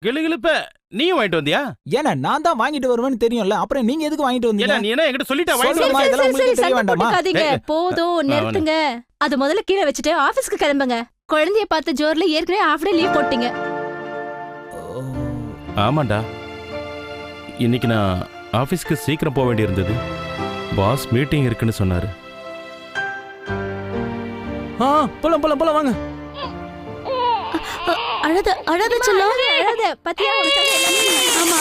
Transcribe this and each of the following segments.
கிளுகிளுப்ப நீயும் வாங்கிட்டு வந்தியா? ஏன்னா நான் தான் வாங்கிட்டு வருவேன்னு தெரியும்ல, அப்புறம் நீங்க எதுக்கு வாங்கிட்டு வந்தீங்க? நீ என்ன என்கிட்ட சொல்லிட்டா வாங்கிட்டு சொல்லுமா, வா. இதெல்லாம் உங்களுக்கு தெரிய வேண்டாமா? போதும் நிறுத்துங்க. அது முதல்ல கீழே வச்சுட்டு ஆபீஸ்க்கு கிளம்புங்க. குழந்தைய பார்த்து ஜோர்ல ஏற்கனவே ஹாஃப் டே லீவ் போட்டீங்க. ஆமாண்டா, இன்னைக்கு நான் ஆபீஸ்க்கு சீக்கிரம் போக வேண்டியிருந்தது. பாஸ் மீட்டிங் இருக்குன்னு சொன்னாரு. போலாம் வாங்க. அழாத செல்லம், அழாத. பத்தியா ஆமா.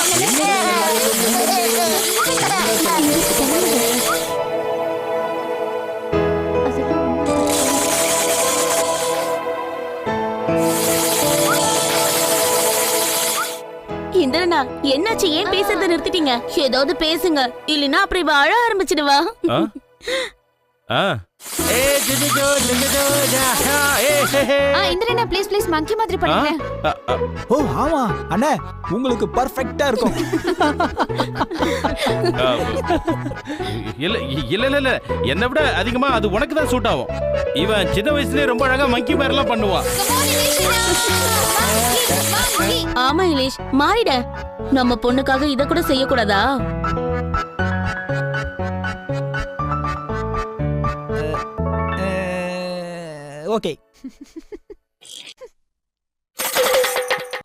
இந்திரனா, என்னாச்சு? ஏன் பேசுறத நிறுத்திட்டீங்க? ஏதாவது பேசுங்க, இல்லனா அப்புறம் இவ அழ ஆரம்பிச்சிடுவா. இந்திரனா ப்ளீஸ் மங்கி மாதிரி பண்ணுங்க. ஓ ஆமா அண்ணே, உங்களுக்கு பெர்ஃபெக்ட்டா இருக்கும். இல்ல என்னை விட அதிகமா அது உனக்கு தான் சூட் ஆகும். இவன் சின்ன வயசுலயே ரொம்ப அழகா மங்கி மாதிரி எல்லாம் பண்ணுவான். ஆமா இலேஷ், மாறிட. நம்ம பொண்ணுக்காக இத கூட செய்யக்கூடாதா? ஓகே.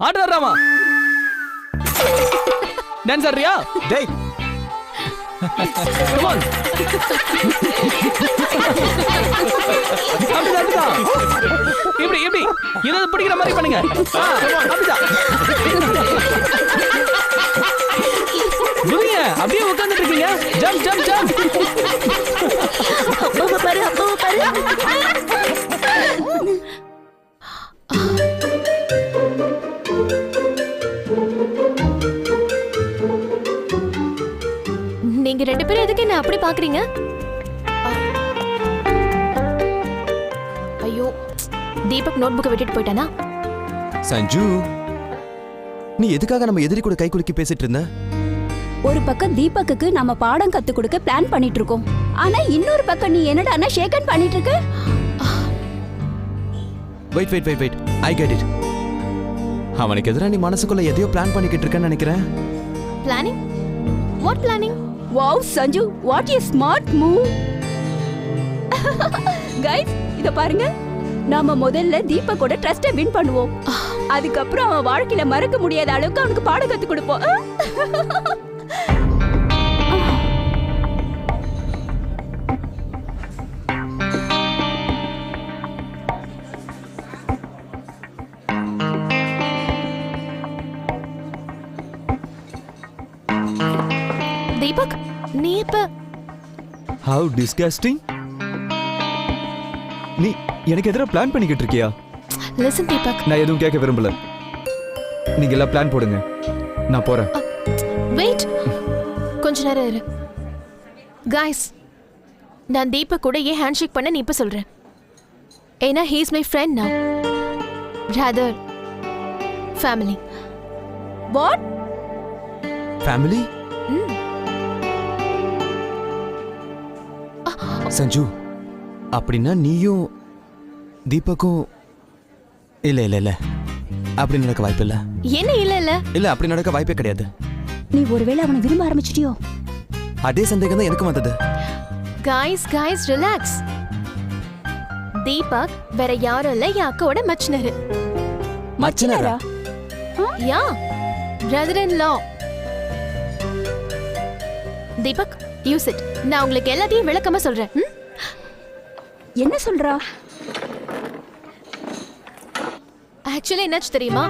ஆடுறா ராமா. டான்ஸ் ஆடுறியா? டேய் கம் ஆன். அப்படிதான் இப்படி ஏதாவது பிடிக்கிற மாதிரி பண்ணுங்க. அப்படிதான் குதிங்க. அப்படியே உட்கார்ந்துட்டு இருக்கீங்க. ஜம்ப். அப்பாவை பாரு. நீங்க ரெண்டு பேரும் எதுக்கு என்ன அப்படி பாக்குறீங்க? ஐயோ, தீபக் நோட் புக்கை விட்டுட்டு போயிட்டானா? சஞ்சு, நீ எதுக்காக நம்ம எதிரி கூட கை குலுக்கி பேசிட்டு இருந்த? ஒரு பக்கம் தீபக்குக்கு நம்ம பாடம் கத்து கொடுக்க பிளான் பண்ணிட்டு இருக்கோம். ஆனா இன்னொரு பக்கம் நீ என்னடானா ஷேக்கன் பண்ணிட்டு இருக்க. Wait I get it. அவனுக்கு எதிராக நீ மனசுக்குள்ள எதையோ பிளான் பண்ணிக்கிட்டு இருக்கன்னு நினைக்கிறேன். Planning? What planning? Wow Sanju, what a smart move. Guys, இத பாருங்க. நாம முதல்ல தீபக்கோட ட்ரஸ்ட வின் பண்ணுவோம். அதுக்கப்புறம் அவன் வாழ்க்கையில மறக்க முடியாத அளவுக்கு அவனுக்கு பாடம் கத்து கொடுப்போம். தீபக், நீ இப்ப How disgusting. நீ எனக்கு எதிராக பிளான் பண்ணிக்கிட்டு இருக்கியா? லிசன் தீபக், நான் எதுவும் கேட்க விரும்பல. நீங்க எல்லாம் பிளான் போடுங்க, நான் போறேன். வெயிட், கொஞ்ச நேரம் இரு. गाइस, நான் தீபக் கூட ஏன் ஹேண்ட்ஷேக் பண்ண நீ இப்ப சொல்றேன். ஏன்னா he is my friend now, rather family. What? Family? Sanju, அப்படின்னா நீயும் தீபக்கும்? இல்ல அப்படி நடக்க வாய்ப்பு இல்ல. என்ன இல்ல அப்படி நடக்க வாய்ப்பே கிடையாது. நீ ஒருவேளை அவனை விரும்ப ஆரம்பிச்சிட்டியோ? அதே சந்தேகம் தான் எனக்கு வந்தது. guys relax. தீபக் வேற யாரும் இல்ல, என் அக்காவோட மச்சினரு. மச்சினரா? யா, brother in law. Deepak, use it. நான் உங்களுக்கு எல்லாத்தையும் விளக்கமா சொல்றேன். என்ன சொல்றா? ஆக்சுவலி என்னாச்சு தெரியுமா?